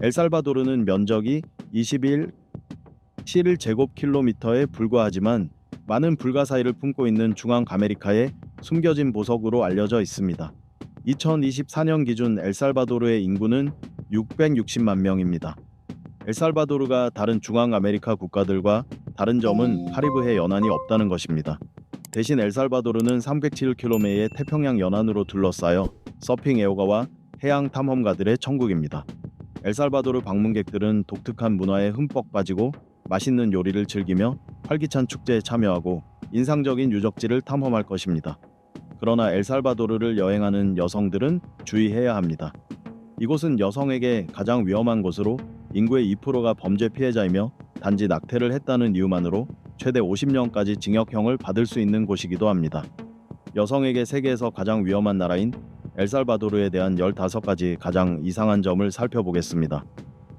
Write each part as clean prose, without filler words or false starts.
엘살바도르는 면적이 21.7제곱킬로미터에 불과하지만 많은 불가사의를 품고 있는 중앙 아메리카의 숨겨진 보석으로 알려져 있습니다. 2024년 기준 엘살바도르의 인구는 660만 명입니다. 엘살바도르가 다른 중앙 아메리카 국가들과 다른 점은 카리브해 연안이 없다는 것입니다. 대신 엘살바도르는 307km의 태평양 연안으로 둘러싸여 서핑 애호가와 해양 탐험가들의 천국입니다. 엘살바도르 방문객들은 독특한 문화에 흠뻑 빠지고 맛있는 요리를 즐기며 활기찬 축제에 참여하고 인상적인 유적지를 탐험할 것입니다. 그러나 엘살바도르를 여행하는 여성들은 주의해야 합니다. 이곳은 여성에게 가장 위험한 곳으로 인구의 2%가 범죄 피해자이며 단지 낙태를 했다는 이유만으로 최대 50년까지 징역형을 받을 수 있는 곳이기도 합니다. 여성에게 세계에서 가장 위험한 나라인 엘살바도르에 대한 15가지 가장 이상한 점을 살펴보겠습니다.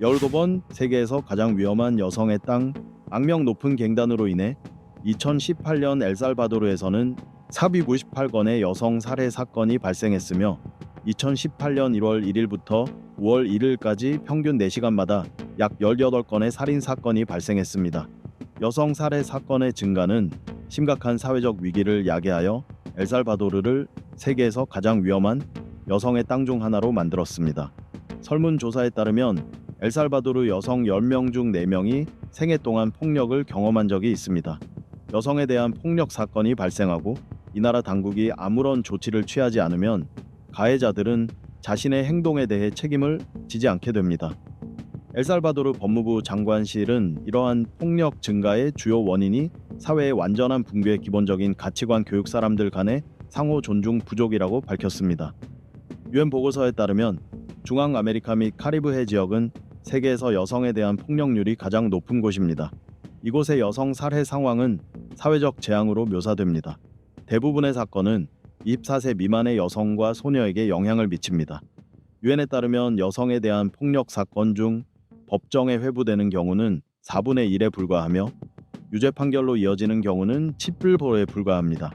12번 세계에서 가장 위험한 여성의 땅. 악명 높은 갱단으로 인해 2018년 엘살바도르에서는 498건의 여성 살해 사건이 발생했으며 2018년 1월 1일부터 5월 1일까지 평균 4시간마다 약 18건의 살인 사건이 발생했습니다. 여성 살해 사건의 증가는 심각한 사회적 위기를 야기하여 엘살바도르를 세계에서 가장 위험한 여성의 땅 중 하나로 만들었습니다. 설문조사에 따르면 엘살바도르 여성 10명 중 4명이 생애 동안 폭력을 경험한 적이 있습니다. 여성에 대한 폭력 사건이 발생하고 이 나라 당국이 아무런 조치를 취하지 않으면 가해자들은 자신의 행동에 대해 책임을 지지 않게 됩니다. 엘살바도르 법무부 장관실은 이러한 폭력 증가의 주요 원인이 사회의 완전한 붕괴의 기본적인 가치관 교육 사람들 간의 상호 존중 부족이라고 밝혔습니다. 유엔 보고서에 따르면 중앙 아메리카 및 카리브해 지역은 세계에서 여성에 대한 폭력률이 가장 높은 곳입니다. 이곳의 여성 살해 상황은 사회적 재앙으로 묘사됩니다. 대부분의 사건은 24세 미만의 여성과 소녀에게 영향을 미칩니다. 유엔에 따르면 여성에 대한 폭력 사건 중 법정에 회부되는 경우는 4분의 1에 불과하며 유죄 판결로 이어지는 경우는 10%에 불과합니다.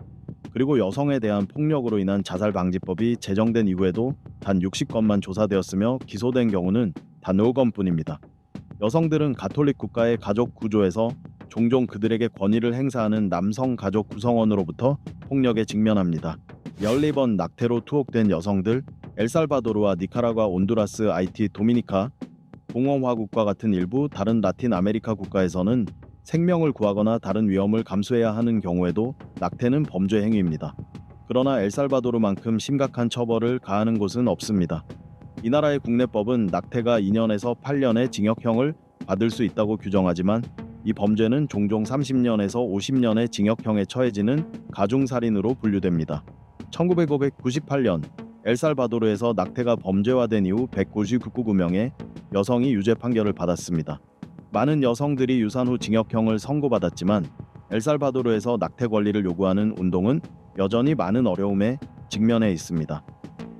그리고 여성에 대한 폭력으로 인한 자살방지법이 제정된 이후에도 단 60건만 조사되었으며 기소된 경우는 단 5건뿐입니다. 여성들은 가톨릭 국가의 가족 구조에서 종종 그들에게 권위를 행사하는 남성 가족 구성원으로부터 폭력에 직면합니다. 14번 낙태로 투옥된 여성들. 엘살바도르와 니카라과, 온두라스, 아이티, 도미니카 공화국과 같은 일부 다른 라틴 아메리카 국가에서는 생명을 구하거나 다른 위험을 감수해야 하는 경우에도 낙태는 범죄 행위입니다. 그러나 엘살바도르만큼 심각한 처벌을 가하는 곳은 없습니다. 이 나라의 국내법은 낙태가 2년에서 8년의 징역형을 받을 수 있다고 규정하지만 이 범죄는 종종 30년에서 50년의 징역형에 처해지는 가중살인으로 분류됩니다. 1998년 엘살바도르에서 낙태가 범죄화된 이후 199명의 여성이 유죄 판결을 받았습니다. 많은 여성들이 유산 후 징역형을 선고받았지만 엘살바도르에서 낙태 권리를 요구하는 운동은 여전히 많은 어려움에 직면해 있습니다.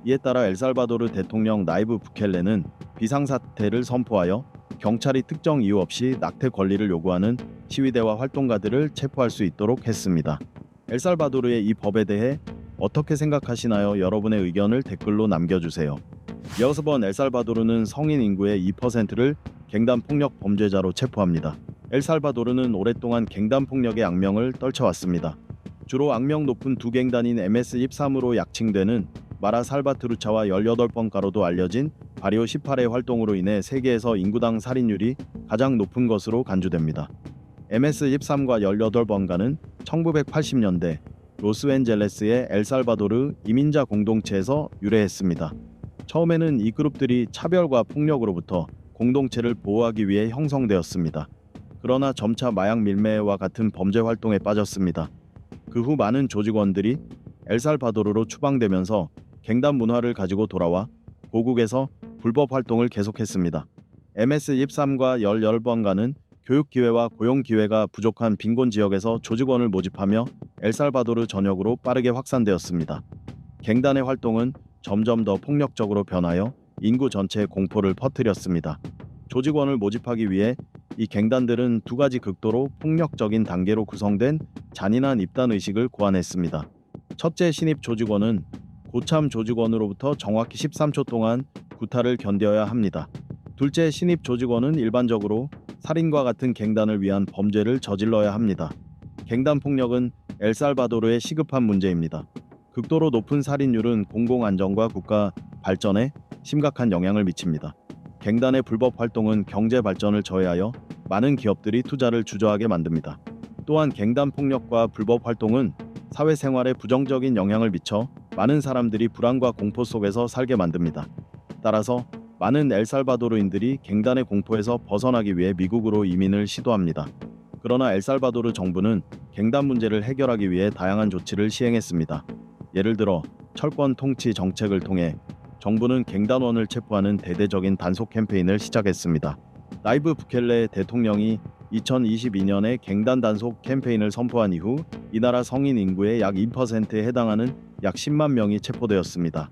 이에 따라 엘살바도르 대통령 나이브 부켈레는 비상사태를 선포하여 경찰이 특정 이유 없이 낙태 권리를 요구하는 시위대와 활동가들을 체포할 수 있도록 했습니다. 엘살바도르의 이 법에 대해 어떻게 생각하시나요? 여러분의 의견을 댓글로 남겨주세요. 6번 엘살바도르는 성인 인구의 2%를 갱단 폭력 범죄자로 체포합니다. 엘살바도르는 오랫동안 갱단 폭력의 악명을 떨쳐왔습니다. 주로 악명 높은 두 갱단인 MS-13으로 약칭되는 마라 살바트루차와 18번가로도 알려진 바리오 18의 활동으로 인해 세계에서 인구당 살인율이 가장 높은 것으로 간주됩니다. MS-13과 18번가는 1980년대 로스앤젤레스의 엘살바도르 이민자 공동체에서 유래했습니다. 처음에는 이 그룹들이 차별과 폭력으로부터 공동체를 보호하기 위해 형성되었습니다. 그러나 점차 마약 밀매와 같은 범죄 활동에 빠졌습니다. 그 후 많은 조직원들이 엘살바도르로 추방되면서 갱단 문화를 가지고 돌아와 고국에서 불법 활동을 계속했습니다. MS-13과 18번가는 교육 기회와 고용 기회가 부족한 빈곤 지역에서 조직원을 모집하며 엘살바도르 전역으로 빠르게 확산되었습니다. 갱단의 활동은 점점 더 폭력적으로 변하여 인구 전체에 공포를 퍼뜨렸습니다. 조직원을 모집하기 위해 이 갱단들은 두 가지 극도로 폭력적인 단계로 구성된 잔인한 입단 의식을 고안했습니다. 첫째, 신입 조직원은 고참 조직원으로부터 정확히 13초 동안 구타를 견뎌야 합니다. 둘째, 신입 조직원은 일반적으로 살인과 같은 갱단을 위한 범죄를 저질러야 합니다. 갱단 폭력은 엘살바도르의 시급한 문제입니다. 극도로 높은 살인율은 공공안전과 국가 발전에 심각한 영향을 미칩니다. 갱단의 불법 활동은 경제 발전을 저해하여 많은 기업들이 투자를 주저하게 만듭니다. 또한 갱단 폭력과 불법 활동은 사회생활에 부정적인 영향을 미쳐 많은 사람들이 불안과 공포 속에서 살게 만듭니다. 따라서 많은 엘살바도르인들이 갱단의 공포에서 벗어나기 위해 미국으로 이민을 시도합니다. 그러나 엘살바도르 정부는 갱단 문제를 해결하기 위해 다양한 조치를 시행했습니다. 예를 들어 철권 통치 정책을 통해 정부는 갱단원을 체포하는 대대적인 단속 캠페인을 시작했습니다. 나이브 부켈레 대통령이 2022년에 갱단 단속 캠페인을 선포한 이후 이 나라 성인 인구의 약 2%에 해당하는 약 10만 명이 체포되었습니다.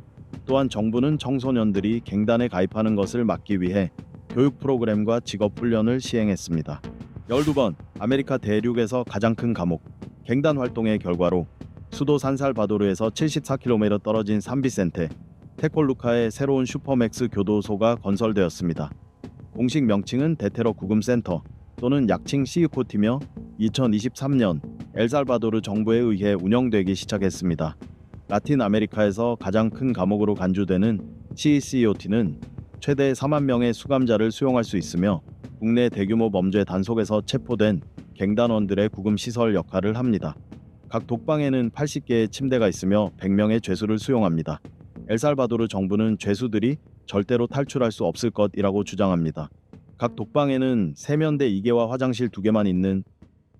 또한 정부는 청소년들이 갱단에 가입하는 것을 막기 위해 교육 프로그램과 직업 훈련을 시행했습니다. 12번 아메리카 대륙에서 가장 큰 감옥. 갱단 활동의 결과로 수도 산살바도르에서 74km 떨어진 산비센테 테콜루카에 새로운 슈퍼맥스 교도소가 건설되었습니다. 공식 명칭은 데테러 구금센터 또는 약칭 시유코티며 2023년 엘살바도르 정부에 의해 운영되기 시작했습니다. 라틴 아메리카에서 가장 큰 감옥으로 간주되는 CECOT는 최대 4만 명의 수감자를 수용할 수 있으며 국내 대규모 범죄 단속에서 체포된 갱단원들의 구금 시설 역할을 합니다. 각 독방에는 80개의 침대가 있으며 100명의 죄수를 수용합니다. 엘살바도르 정부는 죄수들이 절대로 탈출할 수 없을 것이라고 주장합니다. 각 독방에는 세면대 2개와 화장실 2개만 있는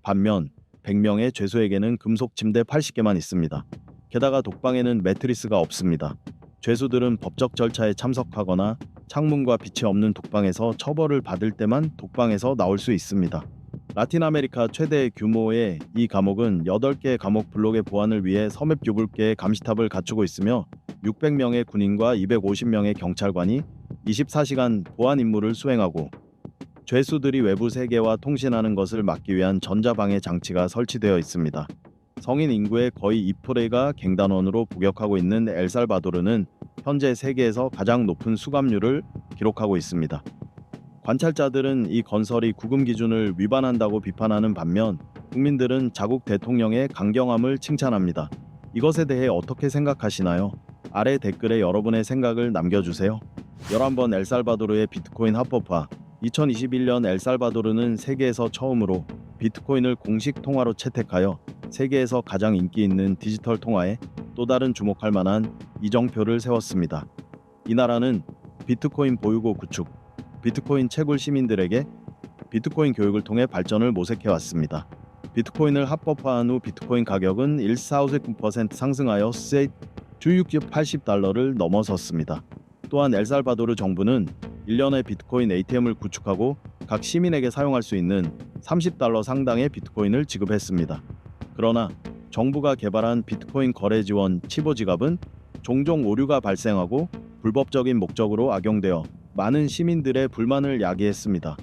반면 100명의 죄수에게는 금속 침대 80개만 있습니다. 게다가 독방에는 매트리스가 없습니다. 죄수들은 법적 절차에 참석하거나 창문과 빛이 없는 독방에서 처벌을 받을 때만 독방에서 나올 수 있습니다. 라틴 아메리카 최대 규모의 이 감옥은 8개의 감옥 블록의 보안을 위해 섬입 7개의 감시탑을 갖추고 있으며 600명의 군인과 250명의 경찰관이 24시간 보안 임무를 수행하고 죄수들이 외부 세계와 통신하는 것을 막기 위한 전자방해 장치가 설치되어 있습니다. 성인 인구의 거의 2%가 갱단원으로 복역하고 있는 엘살바도르는 현재 세계에서 가장 높은 수감률을 기록하고 있습니다. 관찰자들은 이 건설이 구금 기준을 위반한다고 비판하는 반면 국민들은 자국 대통령의 강경함을 칭찬합니다. 이것에 대해 어떻게 생각하시나요? 아래 댓글에 여러분의 생각을 남겨주세요. 11번 엘살바도르의 비트코인 합법화. 2021년 엘살바도르는 세계에서 처음으로 비트코인을 공식 통화로 채택하여 세계에서 가장 인기 있는 디지털 통화에 또 다른 주목할 만한 이정표를 세웠습니다. 이 나라는 비트코인 보유고 구축, 비트코인 채굴 시민들에게 비트코인 교육을 통해 발전을 모색해왔습니다. 비트코인을 합법화한 후 비트코인 가격은 1,459% 상승하여 주 680달러를 넘어섰습니다. 또한 엘살바도르 정부는 1년에 비트코인 ATM을 구축하고 각 시민에게 사용할 수 있는 $30 상당의 비트코인을 지급했습니다. 그러나 정부가 개발한 비트코인 거래 지원 치보 지갑은 종종 오류가 발생하고 불법적인 목적으로 악용되어 많은 시민들의 불만을 야기했습니다.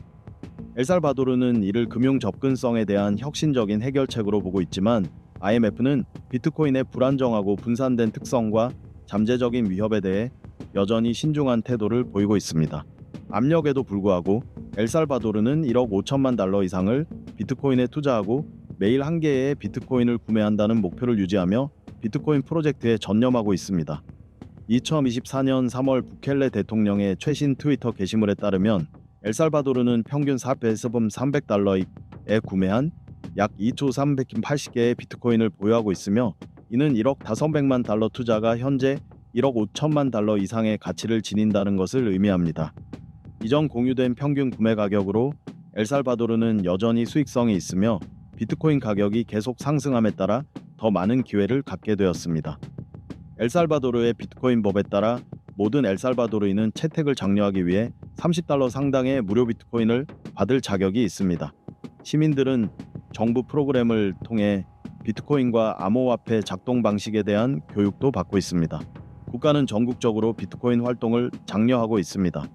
엘살바도르는 이를 금융 접근성에 대한 혁신적인 해결책으로 보고 있지만 IMF는 비트코인의 불안정하고 분산된 특성과 잠재적인 위협에 대해 여전히 신중한 태도를 보이고 있습니다. 압력에도 불구하고 엘살바도르는 1억 5천만 달러 이상을 비트코인에 투자하고 매일 한 개의 비트코인을 구매한다는 목표를 유지하며 비트코인 프로젝트에 전념하고 있습니다. 2024년 3월 부켈레 대통령의 최신 트위터 게시물에 따르면 엘살바도르는 평균 4배서범 300달러에 구매한 약 2초 380개의 비트코인을 보유하고 있으며 이는 1억 500만 달러 투자가 현재 1억 5천만 달러 이상의 가치를 지닌다는 것을 의미합니다. 이전 공유된 평균 구매 가격으로 엘살바도르는 여전히 수익성이 있으며 비트코인 가격이 계속 상승함에 따라 더 많은 기회를 갖게 되었습니다. 엘살바도르의 비트코인 법에 따라 모든 엘살바도르인은 채택을 장려하기 위해 $30 상당의 무료 비트코인을 받을 자격이 있습니다. 시민들은 정부 프로그램을 통해 비트코인과 암호화폐 작동 방식에 대한 교육도 받고 있습니다. 국가는 전국적으로 비트코인 활동을 장려하고 있습니다.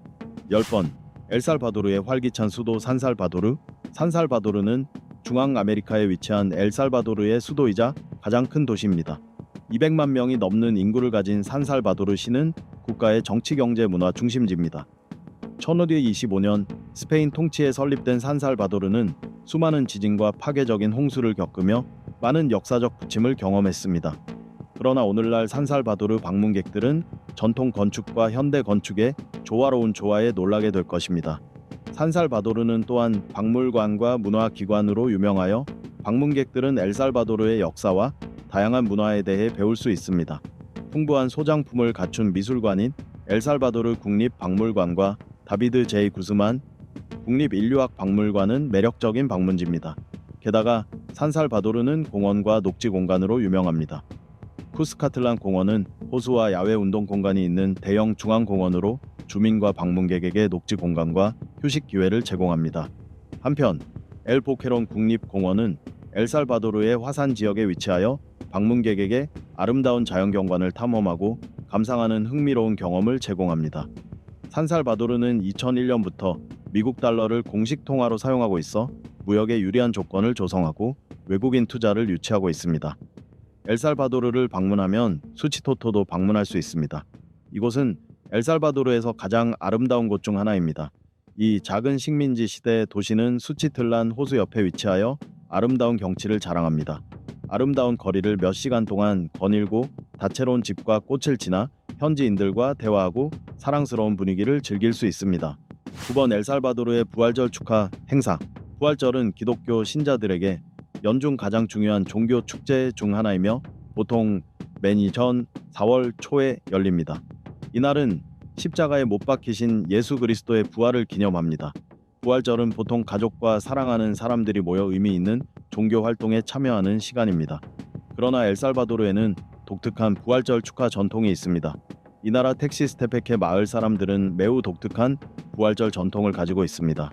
10번 엘살바도르의 활기찬 수도 산살바도르. 산살바도르는 중앙아메리카에 위치한 엘살바도르의 수도이자 가장 큰 도시입니다. 200만 명이 넘는 인구를 가진 산살바도르 시는 국가의 정치, 경제, 문화 중심지입니다. 1525년 스페인 통치에 설립된 산살바도르는 수많은 지진과 파괴적인 홍수를 겪으며 많은 역사적 부침을 경험했습니다. 그러나 오늘날 산살바도르 방문객들은 전통 건축과 현대 건축의 조화로운 조화에 놀라게 될 것입니다. 산살바도르는 또한 박물관과 문화기관으로 유명하여 방문객들은 엘살바도르의 역사와 다양한 문화에 대해 배울 수 있습니다. 풍부한 소장품을 갖춘 미술관인 엘살바도르 국립박물관과 다비드 제이 구스만 국립인류학 박물관은 매력적인 방문지입니다. 게다가 산살바도르는 공원과 녹지 공간으로 유명합니다. 쿠스카틀란 공원은 호수와 야외 운동 공간이 있는 대형 중앙공원으로 주민과 방문객에게 녹지 공간과 휴식 기회를 제공합니다. 한편 엘 보케론 국립공원은 엘살바도르의 화산 지역에 위치하여 방문객에게 아름다운 자연경관을 탐험하고 감상하는 흥미로운 경험을 제공합니다. 산살바도르는 2001년부터 미국 달러를 공식 통화로 사용하고 있어 무역에 유리한 조건을 조성하고 외국인 투자를 유치하고 있습니다. 엘살바도르를 방문하면 수치토토도 방문할 수 있습니다. 이곳은 엘살바도르에서 가장 아름다운 곳 중 하나입니다. 이 작은 식민지 시대 도시는 수치틀란 호수 옆에 위치하여 아름다운 경치를 자랑합니다. 아름다운 거리를 몇 시간 동안 거닐고 다채로운 집과 꽃을 지나 현지인들과 대화하고 사랑스러운 분위기를 즐길 수 있습니다. 9번 엘살바도르의 부활절 축하 행사. 부활절은 기독교 신자들에게 연중 가장 중요한 종교 축제 중 하나이며 보통 매년 4월 초에 열립니다. 이날은 십자가에 못 박히신 예수 그리스도의 부활을 기념합니다. 부활절은 보통 가족과 사랑하는 사람들이 모여 의미 있는 종교 활동에 참여하는 시간입니다. 그러나 엘살바도르에는 독특한 부활절 축하 전통이 있습니다. 이 나라 텍시스테페케 마을 사람들은 매우 독특한 부활절 전통을 가지고 있습니다.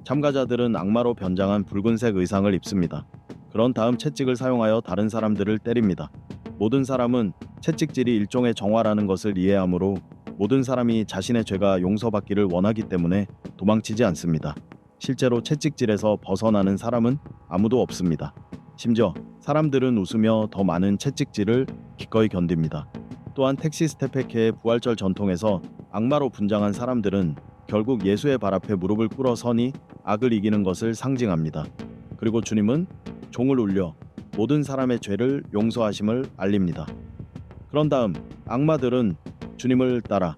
참가자들은 악마로 변장한 붉은색 의상을 입습니다. 그런 다음 채찍을 사용하여 다른 사람들을 때립니다. 모든 사람은 채찍질이 일종의 정화라는 것을 이해하므로 모든 사람이 자신의 죄가 용서받기를 원하기 때문에 도망치지 않습니다. 실제로 채찍질에서 벗어나는 사람은 아무도 없습니다. 심지어 사람들은 웃으며 더 많은 채찍질을 기꺼이 견딥니다. 또한 텍시스테페케의 부활절 전통에서 악마로 분장한 사람들은 결국 예수의 발 앞에 무릎을 꿇어 서니 악을 이기는 것을 상징합니다. 그리고 주님은 종을 울려 모든 사람의 죄를 용서하심을 알립니다. 그런 다음 악마들은 주님을 따라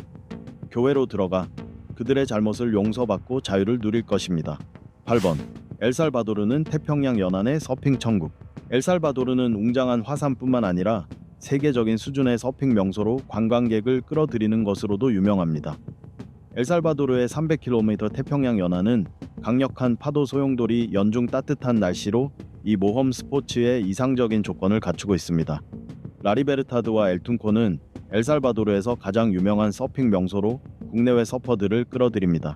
교회로 들어가 그들의 잘못을 용서받고 자유를 누릴 것입니다. 8번 엘살바도르는 태평양 연안의 서핑 천국. 엘살바도르는 웅장한 화산뿐만 아니라 세계적인 수준의 서핑 명소로 관광객을 끌어들이는 것으로도 유명합니다. 엘살바도르의 300km 태평양 연안은 강력한 파도 소용돌이 연중 따뜻한 날씨로 이 모험 스포츠에 이상적인 조건을 갖추고 있습니다. 라리베르타드와 엘툰코는 엘살바도르에서 가장 유명한 서핑 명소로 국내외 서퍼들을 끌어들입니다.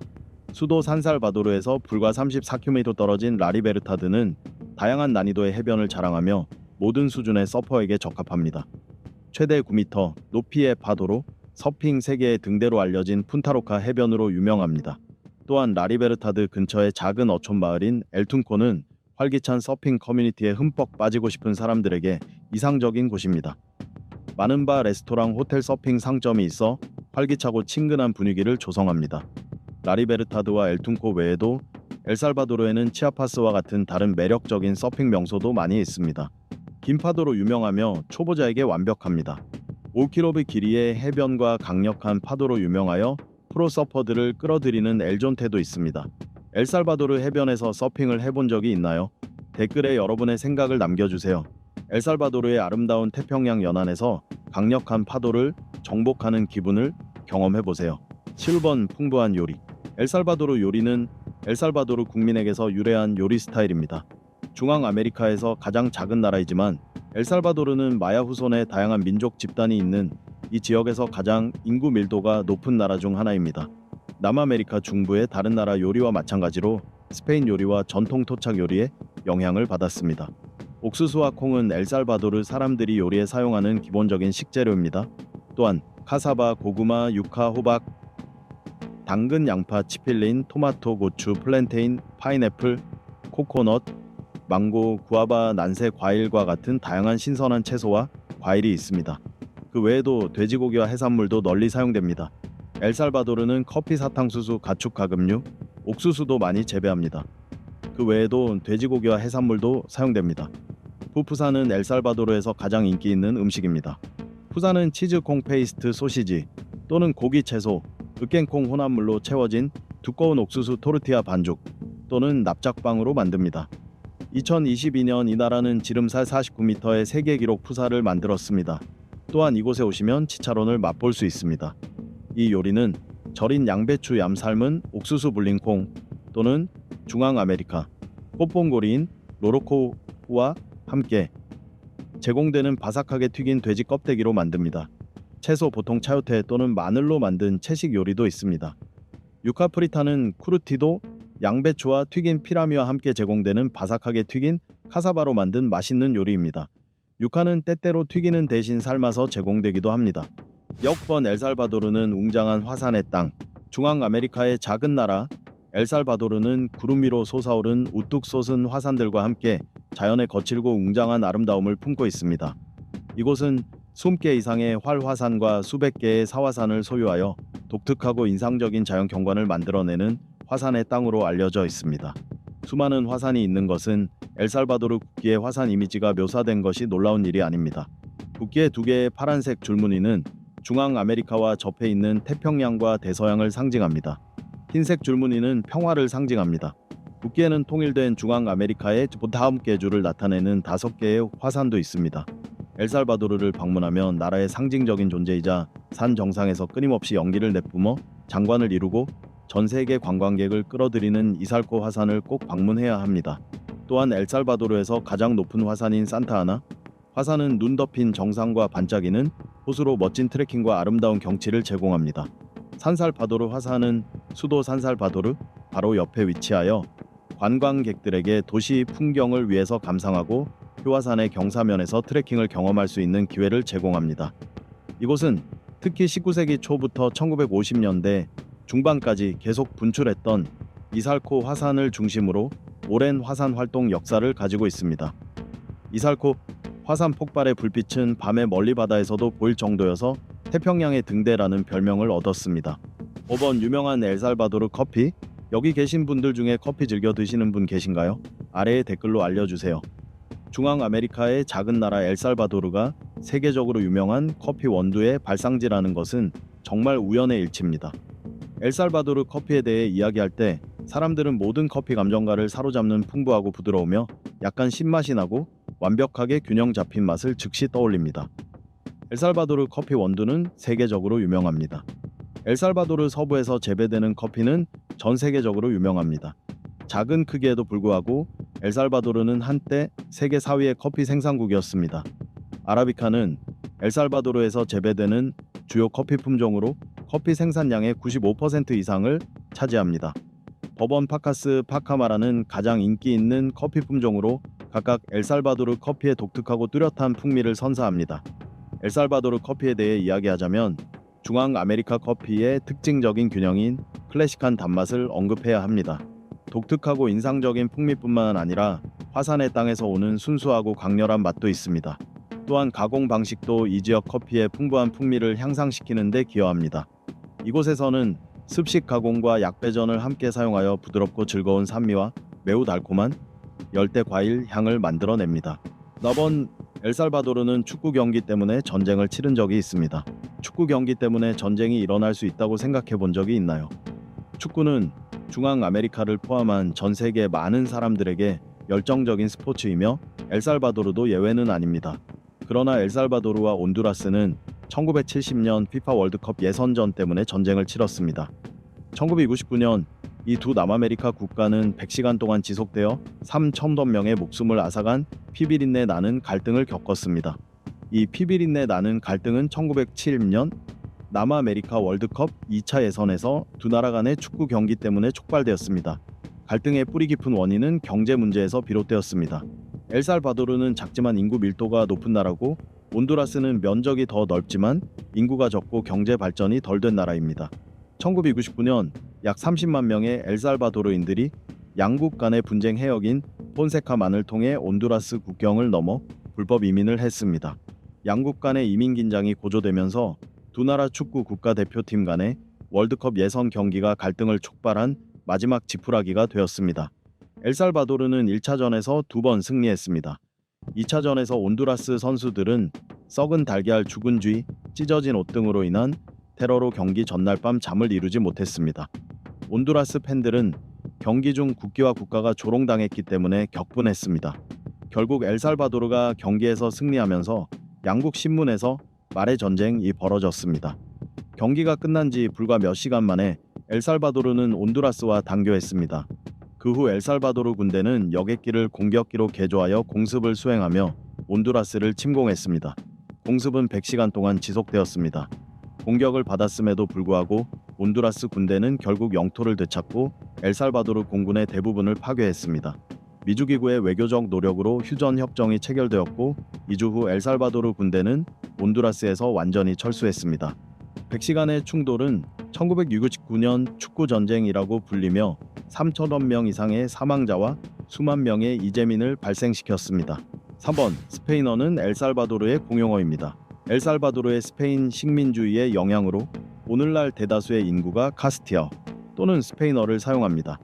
수도 산살바도르에서 불과 34km 떨어진 라리베르타드는 다양한 난이도의 해변을 자랑하며 모든 수준의 서퍼에게 적합합니다. 최대 9m 높이의 파도로 서핑 세계의 등대로 알려진 푼타로카 해변으로 유명합니다. 또한 라리베르타드 근처의 작은 어촌 마을인 엘툰코는 활기찬 서핑 커뮤니티에 흠뻑 빠지고 싶은 사람들에게 이상적인 곳입니다. 많은 바, 레스토랑, 호텔, 서핑 상점이 있어 활기차고 친근한 분위기를 조성합니다. 라리베르타드와 엘툰코 외에도 엘살바도르에는 치아파스와 같은 다른 매력적인 서핑 명소도 많이 있습니다. 긴 파도로 유명하며 초보자에게 완벽합니다. 5km 길이의 해변과 강력한 파도로 유명하여 프로 서퍼들을 끌어들이는 엘존테도 있습니다. 엘살바도르 해변에서 서핑을 해본 적이 있나요? 댓글에 여러분의 생각을 남겨주세요. 엘살바도르의 아름다운 태평양 연안에서 강력한 파도를 정복하는 기분을 경험해보세요. 7번 풍부한 요리. 엘살바도르 요리는 엘살바도르 국민에게서 유래한 요리 스타일입니다. 중앙 아메리카에서 가장 작은 나라이지만 엘살바도르는 마야 후손의 다양한 민족 집단이 있는 이 지역에서 가장 인구 밀도가 높은 나라 중 하나입니다. 남아메리카 중부의 다른 나라 요리와 마찬가지로 스페인 요리와 전통 토착 요리에 영향을 받았습니다. 옥수수와 콩은 엘살바도르 사람들이 요리에 사용하는 기본적인 식재료입니다. 또한 카사바, 고구마, 유카, 호박, 당근, 양파, 치필린, 토마토, 고추, 플랜테인, 파인애플, 코코넛, 망고, 구아바, 난세 과일과 같은 다양한 신선한 채소와 과일이 있습니다. 그 외에도 돼지고기와 해산물도 널리 사용됩니다. 엘살바도르는 커피, 사탕수수, 가축 가금류, 옥수수도 많이 재배합니다. 그 외에도 돼지고기와 해산물도 사용됩니다. 푸푸사는 엘살바도르에서 가장 인기 있는 음식입니다. 푸사는 치즈 콩 페이스트 소시지 또는 고기 채소, 으깬콩 혼합물로 채워진 두꺼운 옥수수 토르티아 반죽 또는 납작빵으로 만듭니다. 2022년 이 나라는 지름살 49m의 세계 기록 푸사를 만들었습니다. 또한 이곳에 오시면 치차론을 맛볼 수 있습니다. 이 요리는 절인 양배추 얌 삶은 옥수수 불린콩 또는 중앙 아메리카 꽃봉고리인 로로코우와 함께 제공되는 바삭하게 튀긴 돼지 껍데기로 만듭니다. 채소 보통 차요테 또는 마늘로 만든 채식 요리도 있습니다. 유카프리타는 쿠르티도 양배추와 튀긴 피라미와 함께 제공되는 바삭하게 튀긴 카사바로 만든 맛있는 요리입니다. 유카는 때때로 튀기는 대신 삶아서 제공되기도 합니다. 역번 엘살바도르는 웅장한 화산의 땅, 중앙 아메리카의 작은 나라 엘살바도르는 구름 위로 솟아오른 우뚝 솟은 화산들과 함께 자연의 거칠고 웅장한 아름다움을 품고 있습니다. 이곳은 20개 이상의 활화산과 수백 개의 사화산을 소유하여 독특하고 인상적인 자연 경관을 만들어내는 화산의 땅으로 알려져 있습니다. 수많은 화산이 있는 것은 엘살바도르 국기의 화산 이미지가 묘사된 것이 놀라운 일이 아닙니다. 국기의 두 개의 파란색 줄무늬는 중앙 아메리카와 접해 있는 태평양과 대서양을 상징합니다. 흰색 줄무늬는 평화를 상징합니다. 국기에는 통일된 중앙 아메리카의 다음 계주를 나타내는 5개의 화산도 있습니다. 엘살바도르를 방문하면 나라의 상징적인 존재이자 산 정상에서 끊임없이 연기를 내뿜어 장관을 이루고 전 세계 관광객을 끌어들이는 이살코 화산을 꼭 방문해야 합니다. 또한 엘살바도르에서 가장 높은 화산인 산타아나 화산은 눈 덮인 정상과 반짝이는 호수로 멋진 트레킹과 아름다운 경치를 제공합니다. 산살바도르 화산은 수도 산살바도르 바로 옆에 위치하여 관광객들에게 도시 풍경을 위해서 감상하고 휴화산의 경사면에서 트레킹을 경험할 수 있는 기회를 제공합니다. 이곳은 특히 19세기 초부터 1950년대 중반까지 계속 분출했던 이살코 화산을 중심으로 오랜 화산 활동 역사를 가지고 있습니다. 이살코 화산 폭발의 불빛은 밤의 멀리 바다에서도 보일 정도여서 태평양의 등대라는 별명을 얻었습니다. 5번 유명한 엘살바도르 커피. 여기 계신 분들 중에 커피 즐겨 드시는 분 계신가요? 아래에 댓글로 알려주세요. 중앙 아메리카의 작은 나라 엘살바도르가 세계적으로 유명한 커피 원두의 발상지라는 것은 정말 우연의 일치입니다. 엘살바도르 커피에 대해 이야기할 때 사람들은 모든 커피 감정가를 사로잡는 풍부하고 부드러우며 약간 신맛이 나고 완벽하게 균형 잡힌 맛을 즉시 떠올립니다. 엘살바도르 커피 원두는 세계적으로 유명합니다. 엘살바도르 서부에서 재배되는 커피는 전 세계적으로 유명합니다. 작은 크기에도 불구하고 엘살바도르는 한때 세계 4위의 커피 생산국이었습니다. 아라비카는 엘살바도르에서 재배되는 주요 커피 품종으로 커피 생산량의 95% 이상을 차지합니다. 버번 파카스 파카마라는 가장 인기 있는 커피 품종으로 각각 엘살바도르 커피의 독특하고 뚜렷한 풍미를 선사합니다. 엘살바도르 커피에 대해 이야기하자면 중앙 아메리카 커피의 특징적인 균형인 클래식한 단맛을 언급해야 합니다. 독특하고 인상적인 풍미뿐만 아니라 화산의 땅에서 오는 순수하고 강렬한 맛도 있습니다. 또한 가공 방식도 이 지역 커피의 풍부한 풍미를 향상시키는 데 기여합니다. 이곳에서는 습식 가공과 약배전을 함께 사용하여 부드럽고 즐거운 산미와 매우 달콤한 열대 과일 향을 만들어냅니다. 4번 엘살바도르는 축구 경기 때문에 전쟁을 치른 적이 있습니다. 축구 경기 때문에 전쟁이 일어날 수 있다고 생각해 본 적이 있나요? 축구는 중앙 아메리카를 포함한 전 세계 많은 사람들에게 열정적인 스포츠이며 엘살바도르도 예외는 아닙니다. 그러나 엘살바도르와 온두라스는 1970년 피파 월드컵 예선전 때문에 전쟁을 치렀습니다. 1999년 이 두 남아메리카 국가는 100시간 동안 지속되어 3,000여 명의 목숨을 앗아간 피비린내 나는 갈등을 겪었습니다. 이 피비린내 나는 갈등은 1970년 남아메리카 월드컵 2차 예선에서 두 나라 간의 축구 경기 때문에 촉발되었습니다. 갈등의 뿌리 깊은 원인은 경제 문제에서 비롯되었습니다. 엘살바도르는 작지만 인구 밀도가 높은 나라고 온두라스는 면적이 더 넓지만 인구가 적고 경제 발전이 덜 된 나라입니다. 1999년 약 30만 명의 엘살바도르인들이 양국 간의 분쟁 해역인 폰세카만을 통해 온두라스 국경을 넘어 불법 이민을 했습니다. 양국 간의 이민 긴장이 고조되면서 두 나라 축구 국가대표팀 간의 월드컵 예선 경기가 갈등을 촉발한 마지막 지푸라기가 되었습니다. 엘살바도르는 1차전에서 2번 승리했습니다. 2차전에서 온두라스 선수들은 썩은 달걀, 죽은 쥐, 찢어진 옷 등으로 인한 테러로 경기 전날 밤 잠을 이루지 못했습니다. 온두라스 팬들은 경기 중 국기와 국가가 조롱당했기 때문에 격분했습니다. 결국 엘살바도르가 경기에서 승리하면서 양국 신문에서 말의 전쟁이 벌어졌습니다. 경기가 끝난 지 불과 몇 시간 만에 엘살바도르는 온두라스와 단교했습니다. 그 후 엘살바도르 군대는 여객기를 공격기로 개조하여 공습을 수행하며 온두라스를 침공했습니다. 공습은 100시간 동안 지속되었습니다. 공격을 받았음에도 불구하고 온두라스 군대는 결국 영토를 되찾고 엘살바도르 공군의 대부분을 파괴했습니다. 미주기구의 외교적 노력으로 휴전 협정이 체결되었고 2주 후 엘살바도르 군대는 온두라스에서 완전히 철수했습니다. 100시간의 충돌은 1969년 축구전쟁이라고 불리며 3천여 명 이상의 사망자와 수만 명의 이재민을 발생시켰습니다. 3번 스페인어는 엘살바도르의 공용어입니다. 엘살바도르의 스페인 식민주의의 영향으로 오늘날 대다수의 인구가 카스티아 또는 스페인어를 사용합니다.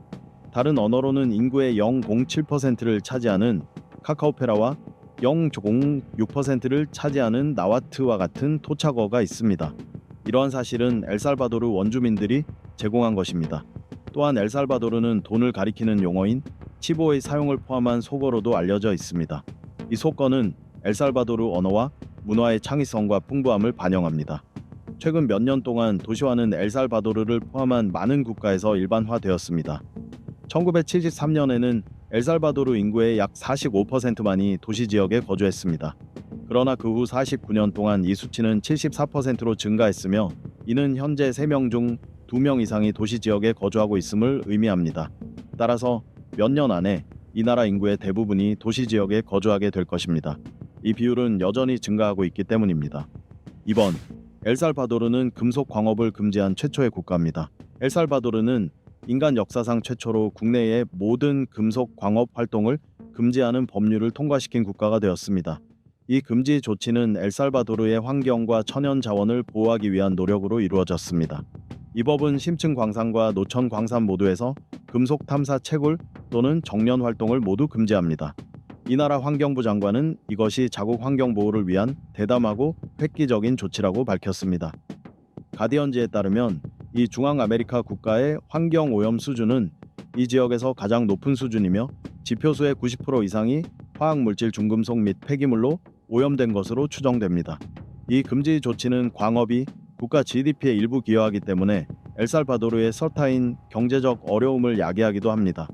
다른 언어로는 인구의 0.07%를 차지하는 카카오페라와 0.06%를 차지하는 나와트와 같은 토착어가 있습니다. 이러한 사실은 엘살바도르 원주민들이 제공한 것입니다. 또한 엘살바도르는 돈을 가리키는 용어인 치보의 사용을 포함한 속어로도 알려져 있습니다. 이 속어는 엘살바도르 언어와 문화의 창의성과 풍부함을 반영합니다. 최근 몇 년 동안 도시화는 엘살바도르를 포함한 많은 국가에서 일반화되었습니다. 1973년에는 엘살바도르 인구의 약 45%만이 도시 지역에 거주했습니다. 그러나 그 후 49년 동안 이 수치는 74%로 증가했으며 이는 현재 3명 중 2명 이상이 도시 지역에 거주하고 있음을 의미합니다. 따라서 몇 년 안에 이 나라 인구의 대부분이 도시 지역에 거주하게 될 것입니다. 이 비율은 여전히 증가하고 있기 때문입니다. 2번 엘살바도르는 금속 광업을 금지한 최초의 국가입니다. 엘살바도르는 인간 역사상 최초로 국내의 모든 금속 광업 활동을 금지하는 법률을 통과시킨 국가가 되었습니다. 이 금지 조치는 엘살바도르의 환경과 천연 자원을 보호하기 위한 노력으로 이루어졌습니다. 이 법은 심층 광산과 노천 광산 모두에서 금속 탐사 채굴 또는 정련 활동을 모두 금지합니다. 이 나라 환경부 장관은 이것이 자국 환경 보호를 위한 대담하고 획기적인 조치라고 밝혔습니다. 가디언지에 따르면 이 중앙아메리카 국가의 환경 오염 수준은 이 지역에서 가장 높은 수준이며 지표수의 90% 이상이 화학물질 중금속 및 폐기물로 오염된 것으로 추정됩니다. 이 금지 조치는 광업이 국가 GDP에 일부 기여하기 때문에 엘살바도르의 설타인 경제적 어려움을 야기하기도 합니다.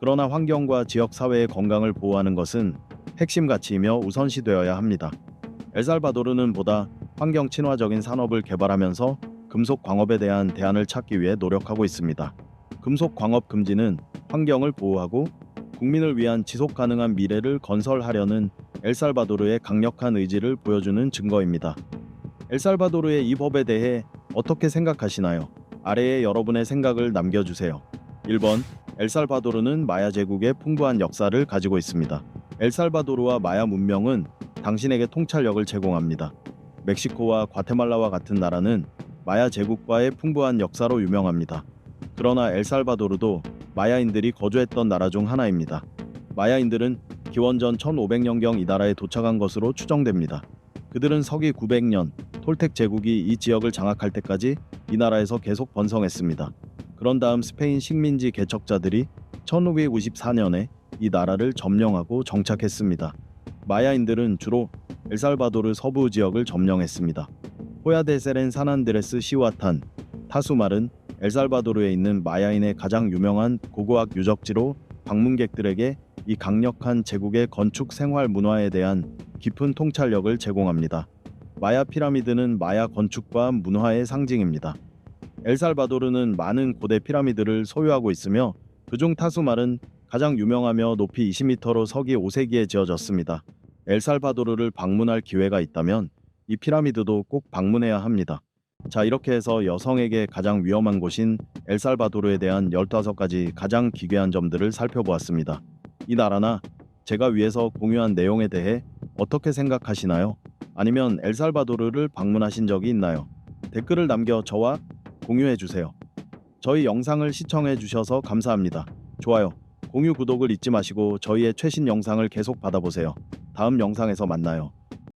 그러나 환경과 지역 사회의 건강을 보호하는 것은 핵심 가치이며 우선시되어야 합니다. 엘살바도르는 보다 환경 친화적인 산업을 개발하면서 금속 광업에 대한 대안을 찾기 위해 노력하고 있습니다. 금속 광업 금지는 환경을 보호하고 국민을 위한 지속 가능한 미래를 건설하려는 엘살바도르의 강력한 의지를 보여주는 증거입니다. 엘살바도르의 이 법에 대해 어떻게 생각하시나요? 아래에 여러분의 생각을 남겨주세요. 1번 엘살바도르는 마야 제국의 풍부한 역사를 가지고 있습니다. 엘살바도르와 마야 문명은 당신에게 통찰력을 제공합니다. 멕시코와 과테말라와 같은 나라는 마야 제국과의 풍부한 역사로 유명합니다. 그러나 엘살바도르도 마야인들이 거주했던 나라 중 하나입니다. 마야인들은 기원전 1500년경 이 나라에 도착한 것으로 추정됩니다. 그들은 서기 900년 톨텍 제국이 이 지역을 장악할 때까지 이 나라에서 계속 번성했습니다. 그런 다음 스페인 식민지 개척자들이 1554년에 이 나라를 점령하고 정착했습니다. 마야인들은 주로 엘살바도르 서부 지역을 점령했습니다. 호야데 세렌 산안드레스 시와탄, 타수말은 엘살바도르에 있는 마야인의 가장 유명한 고고학 유적지로 방문객들에게 이 강력한 제국의 건축 생활 문화에 대한 깊은 통찰력을 제공합니다. 마야 피라미드는 마야 건축과 문화의 상징입니다. 엘살바도르는 많은 고대 피라미드를 소유하고 있으며 그중 타수말은 가장 유명하며 높이 20m로 서기 5세기에 지어졌습니다. 엘살바도르를 방문할 기회가 있다면 이 피라미드도 꼭 방문해야 합니다. 자, 이렇게 해서 여성에게 가장 위험한 곳인 엘살바도르에 대한 15가지 가장 기괴한 점들을 살펴보았습니다. 이 나라나 제가 위에서 공유한 내용에 대해 어떻게 생각하시나요? 아니면 엘살바도르를 방문하신 적이 있나요? 댓글을 남겨 저와 공유해 주세요. 저희 영상을 시청해 주셔서 감사합니다. 좋아요, 공유, 구독을 잊지 마시고 저희의 최신 영상을 계속 받아보세요. 다음 영상에서 만나요.